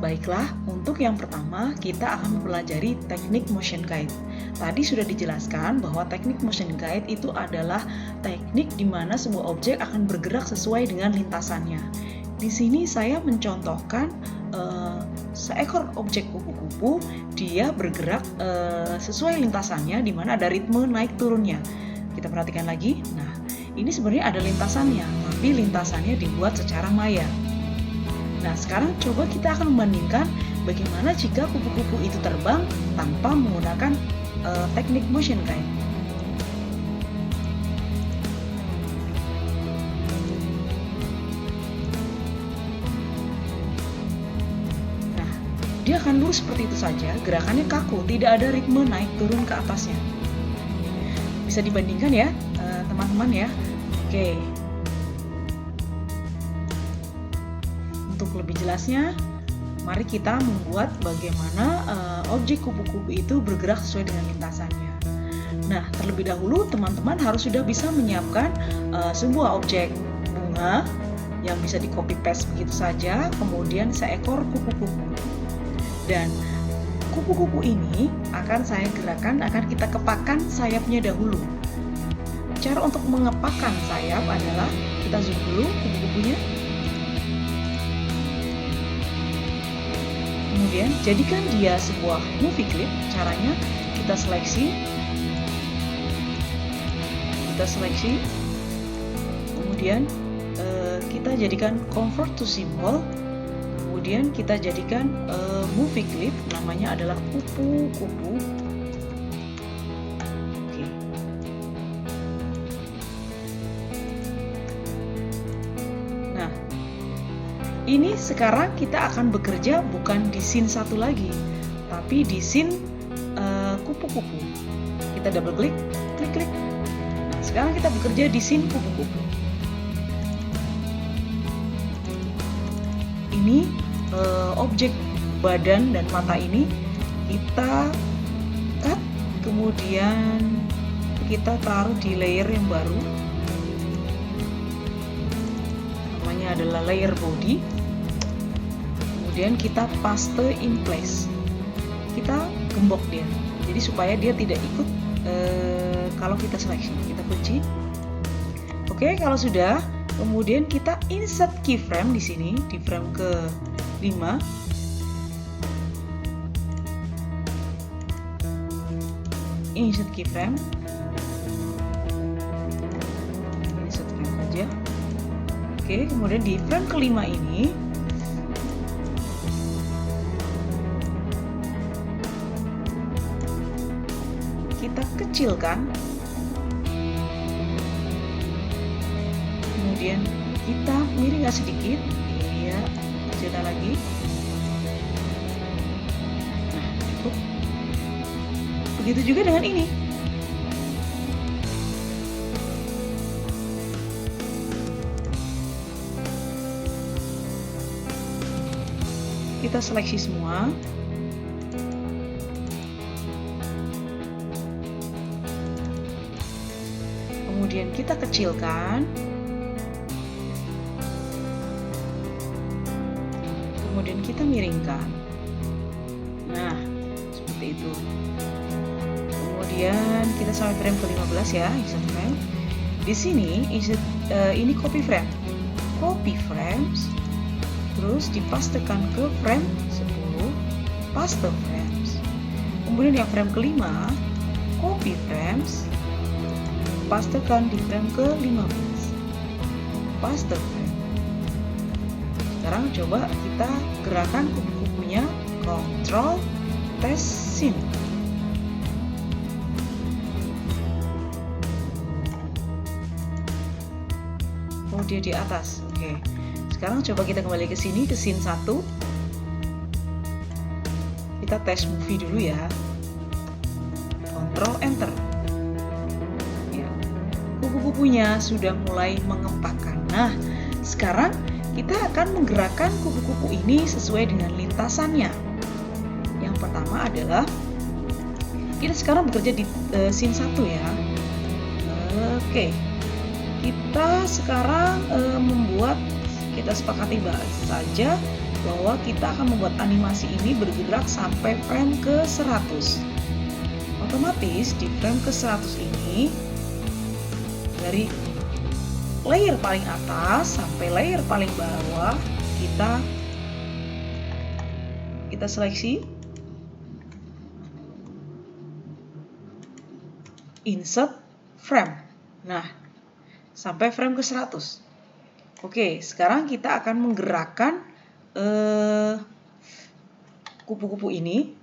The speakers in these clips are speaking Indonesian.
Baiklah, untuk yang pertama kita akan mempelajari teknik motion guide. Tadi sudah dijelaskan bahwa teknik motion guide itu adalah teknik di mana sebuah objek akan bergerak sesuai dengan lintasannya. Di sini saya mencontohkan seekor objek kupu-kupu, dia bergerak sesuai lintasannya di mana ada ritme naik turunnya. Kita perhatikan lagi. Nah, ini sebenarnya ada lintasannya, tapi lintasannya dibuat secara maya. Nah, sekarang coba kita akan membandingkan bagaimana jika kupu-kupu itu terbang tanpa menggunakan teknik motion guide. Nah, dia akan lurus seperti itu saja, gerakannya kaku, tidak ada ritme naik turun ke atasnya. Bisa dibandingkan ya, teman-teman ya. Oke. Untuk lebih jelasnya, mari kita membuat bagaimana objek kupu-kupu itu bergerak sesuai dengan lintasannya. Nah, terlebih dahulu teman-teman harus sudah bisa menyiapkan sebuah objek bunga yang bisa di-copy paste begitu saja, kemudian seekor kupu-kupu. Dan kupu-kupu ini akan saya gerakkan, akan kita kepakkan sayapnya dahulu. Cara untuk mengepakkan sayap adalah kita zoom dulu kupu-kupunya. Kemudian jadikan dia sebuah movie clip. Caranya kita seleksi, kemudian kita jadikan convert to symbol, kemudian kita jadikan movie clip, namanya adalah kupu-kupu. Oke. Nah, ini sekarang kita akan bekerja bukan di scene satu lagi, tapi di scene kupu-kupu. Kita double klik, klik. Nah, sekarang kita bekerja di scene kupu-kupu. Ini objek badan dan mata ini kita cut, kemudian kita taruh di layer yang baru. Namanya adalah layer body. Kemudian kita paste in place, kita gembok dia, jadi supaya dia tidak ikut kalau kita seleksi. Kita kunci. Oke, kalau sudah, kemudian kita insert keyframe di sini, di frame ke-5. Insert keyframe. Insert frame saja. Oke, kemudian di frame ke-5 ini kita kecilkan, kemudian kita miringkan sedikit, ya, kecilkan lagi. Nah, cukup. Begitu juga dengan ini. Kita seleksi semua. Kemudian kita kecilkan, kemudian kita miringkan. Nah, seperti itu. Kemudian kita sampai frame ke-15 ya, insert frame. Di sini ini copy frame. Copy frames, terus dipastekan ke frame 10, paste frames. Kemudian yang frame ke-5, copy frames, pastekan di frame ke-15, paste frame. Sekarang coba kita gerakan kupu-kupunya, Ctrl Test Scene. Oh, dia di atas. Oke. Sekarang coba kita kembali ke sini, ke scene 1. Kita tes movie dulu ya. Ctrl Enter. Kupu-kupunya sudah mulai mengepakkan. Nah, sekarang kita akan menggerakkan kupu-kupu ini sesuai dengan lintasannya. Yang pertama adalah kita sekarang bekerja di scene 1 ya. Oke. Kita sekarang membuat, kita sepakati saja bahwa kita akan membuat animasi ini bergerak sampai frame ke 100. Otomatis di frame ke 100 ini, dari layer paling atas sampai layer paling bawah, kita seleksi, insert frame. Nah, sampai frame ke 100. Oke, sekarang kita akan menggerakkan kupu-kupu ini.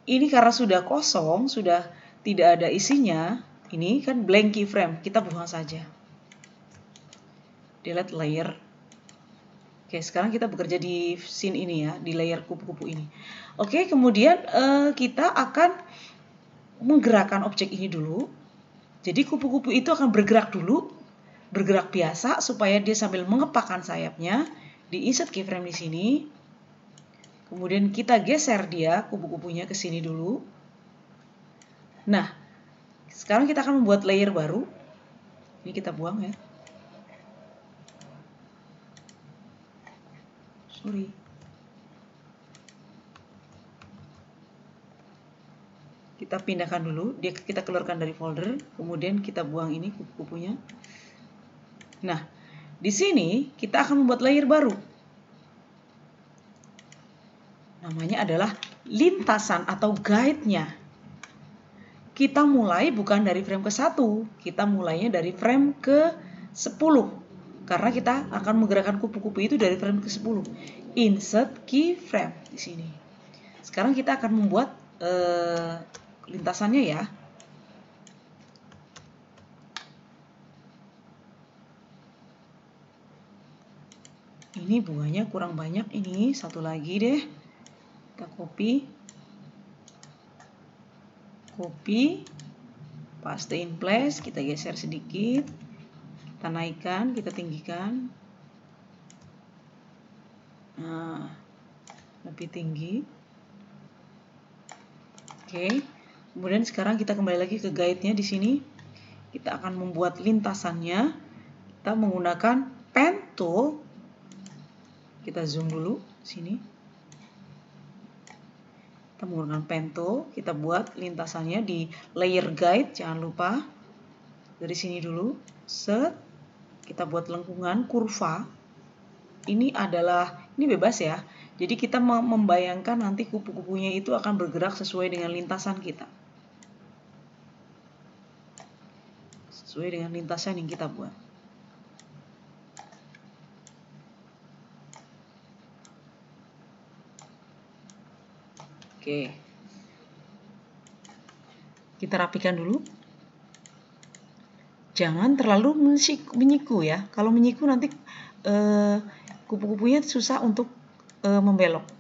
Ini karena sudah kosong, sudah tidak ada isinya. Ini kan blank keyframe, kita buang saja. Delete layer. Oke, sekarang kita bekerja di scene ini ya, di layer kupu-kupu ini. Oke, kemudian kita akan menggerakkan objek ini dulu. Jadi kupu-kupu itu akan bergerak dulu, bergerak biasa supaya dia sambil mengepakkan sayapnya. Di insert keyframe di sini. Kemudian kita geser dia, kupu-kupunya ke sini dulu. Nah, sekarang kita akan membuat layer baru. Ini kita buang ya. Sorry. Kita pindahkan dulu, kita keluarkan dari folder, kemudian kita buang ini kupu-kupunya. Nah, di sini kita akan membuat layer baru. Namanya adalah lintasan atau guide-nya. Kita mulai bukan dari frame ke 1, kita mulainya dari frame ke 10. Karena kita akan menggerakkan kupu-kupu itu dari frame ke 10. Insert keyframe di sini. Sekarang kita akan membuat lintasannya ya. Ini bunganya kurang banyak, ini satu lagi deh. Kita copy, paste in place, kita geser sedikit, kita naikkan, kita tinggikan. Nah, lebih tinggi. Oke. Kemudian sekarang kita kembali lagi ke guide-nya di sini. Kita akan membuat lintasannya. Kita menggunakan pen tool. Kita zoom dulu sini. Kita menggunakan pen tool, kita buat lintasannya di layer guide, jangan lupa. Dari sini dulu, set. Kita buat lengkungan kurva. Ini bebas ya. Jadi kita membayangkan nanti kupu-kupunya itu akan bergerak sesuai dengan lintasan kita. Sesuai dengan lintasan yang kita buat. Oke. Kita rapikan dulu. Jangan terlalu menyiku ya. Kalau menyiku nanti kupu-kupunya susah untuk membelok.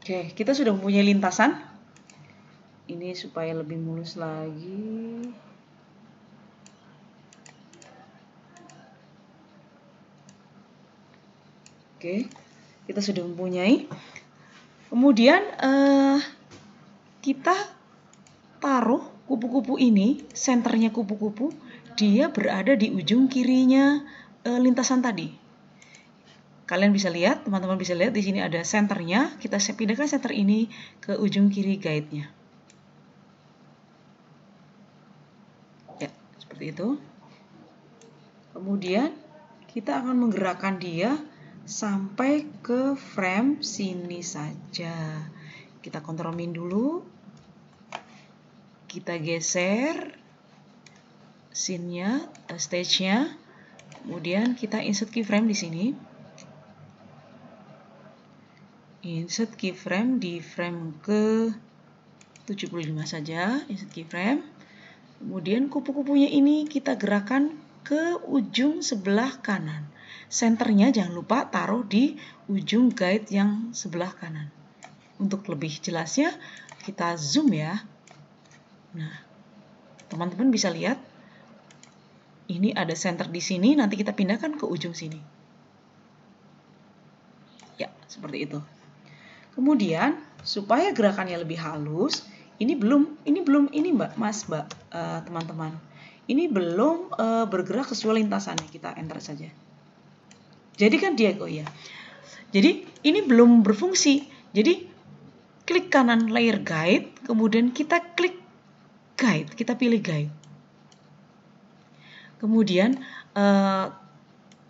Oke, kita sudah mempunyai lintasan. Ini supaya lebih mulus lagi. Oke, kita sudah mempunyai. Kemudian kita taruh kupu-kupu ini, senternya kupu-kupu, dia berada di ujung kirinya lintasan tadi. Kalian bisa lihat, teman-teman bisa lihat di sini ada senternya. Kita pindahkan senter ini ke ujung kiri guide-nya. Ya, seperti itu. Kemudian kita akan menggerakkan dia sampai ke frame sini saja. Kita Ctrl Min dulu. Kita geser scene-nya, stage-nya. Kemudian kita insert keyframe di sini. Insert keyframe di frame ke 75 saja insert keyframe. Kemudian kupu-kupunya ini kita gerakkan ke ujung sebelah kanan. Senternya jangan lupa taruh di ujung guide yang sebelah kanan. Untuk lebih jelasnya kita zoom ya. Nah, teman-teman bisa lihat ini ada center di sini, nanti kita pindahkan ke ujung sini. Ya, seperti itu. Kemudian supaya gerakannya lebih halus, ini Mbak, teman-teman. Ini belum bergerak sesuai lintasannya, kita enter saja. Jadi kan Diego ya. Jadi ini belum berfungsi. Jadi klik kanan layer guide, kemudian kita klik guide, kita pilih guide. Kemudian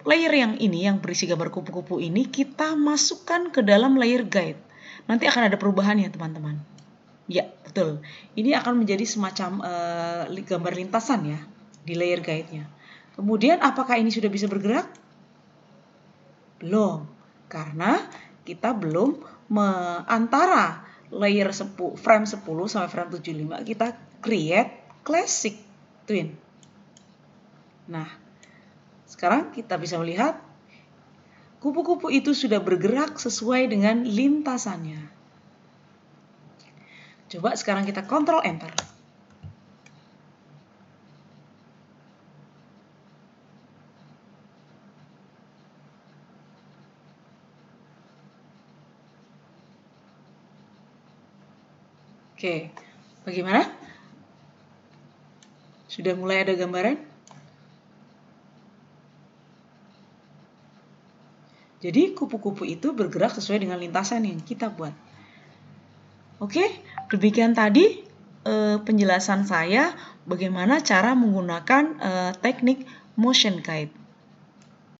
layer yang ini yang berisi gambar kupu-kupu ini kita masukkan ke dalam layer guide. Nanti akan ada perubahannya teman-teman. Ya, betul. Ini akan menjadi semacam gambar lintasan ya di layer guide-nya. Kemudian apakah ini sudah bisa bergerak? Belum. Karena kita belum antara layer frame 10 sampai frame 75 kita create classic twin. Nah, sekarang kita bisa melihat kupu-kupu itu sudah bergerak sesuai dengan lintasannya. Coba sekarang kita Ctrl Enter. Oke, bagaimana? Sudah mulai ada gambaran? Jadi kupu-kupu itu bergerak sesuai dengan lintasan yang kita buat. Oke, demikian tadi penjelasan saya bagaimana cara menggunakan teknik motion guide.